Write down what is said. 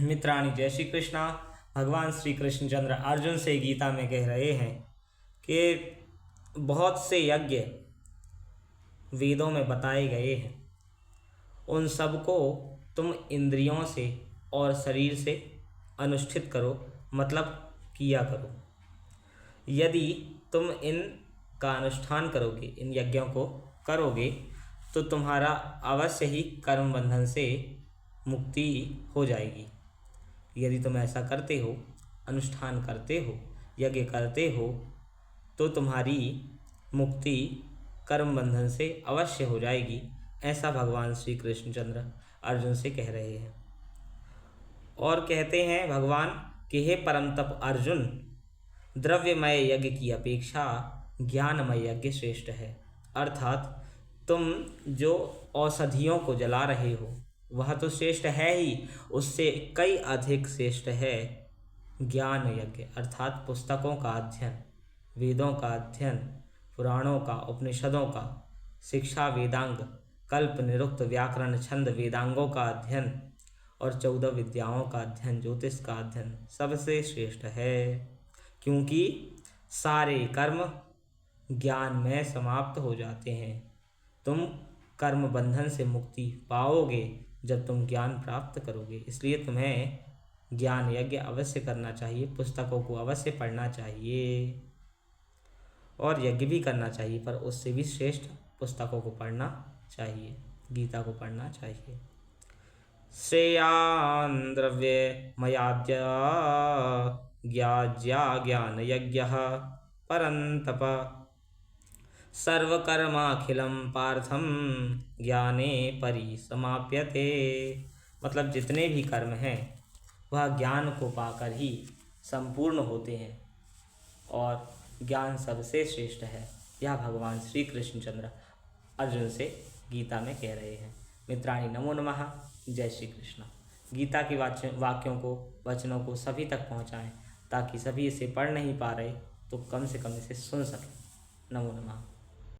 मित्राणि जय श्री कृष्णा। भगवान श्री कृष्णचंद्र अर्जुन से गीता में कह रहे हैं कि बहुत से यज्ञ वेदों में बताए गए हैं, उन सब को तुम इंद्रियों से और शरीर से अनुष्ठित करो, मतलब किया करो। यदि तुम इनका अनुष्ठान करोगे, इन यज्ञों को करोगे, तो तुम्हारा अवश्य ही कर्म बंधन से मुक्ति हो जाएगी। यदि तुम ऐसा करते हो, अनुष्ठान करते हो, यज्ञ करते हो, तो तुम्हारी मुक्ति कर्म बंधन से अवश्य हो जाएगी। ऐसा भगवान श्री कृष्णचंद्र अर्जुन से कह रहे हैं। और कहते हैं भगवान कि हे परम तप अर्जुन, द्रव्यमय यज्ञ की अपेक्षा ज्ञानमय यज्ञ श्रेष्ठ है। अर्थात तुम जो औषधियों को जला रहे हो वह तो श्रेष्ठ है ही, उससे कई अधिक श्रेष्ठ है ज्ञान यज्ञ, अर्थात पुस्तकों का अध्ययन, वेदों का अध्ययन, पुराणों का, उपनिषदों का, शिक्षा, वेदांग, कल्प, निरुक्त, व्याकरण, छंद, वेदांगों का अध्ययन और 14 विद्याओं का अध्ययन, ज्योतिष का अध्ययन सबसे श्रेष्ठ है, क्योंकि सारे कर्म ज्ञान में समाप्त हो जाते हैं। तुम कर्म बंधन से मुक्ति पाओगे जब तुम ज्ञान प्राप्त करोगे। इसलिए तुम्हें ज्ञान यज्ञ अवश्य करना चाहिए, पुस्तकों को अवश्य पढ़ना चाहिए और यज्ञ भी करना चाहिए, पर उससे भी श्रेष्ठ पुस्तकों को पढ़ना चाहिए, गीता को पढ़ना चाहिए। श्रेयान् द्रव्ये मयाद्य ज्ञाज्या ज्ञान यज्ञः परन्तप सर्वकर्माखिलं पार्थं ज्ञाने परिसमाप्यते। मतलब जितने भी कर्म हैं वह ज्ञान को पाकर ही संपूर्ण होते हैं और ज्ञान सबसे श्रेष्ठ है। यह भगवान श्री कृष्णचंद्र अर्जुन से गीता में कह रहे हैं। मित्राणि नमो नमः। जय श्री कृष्ण। गीता के वाक्यों को, वचनों को सभी तक पहुँचाएँ ताकि सभी इसे पढ़ नहीं पा रहे तो कम से कम इसे सुन सकें। नमो नमः।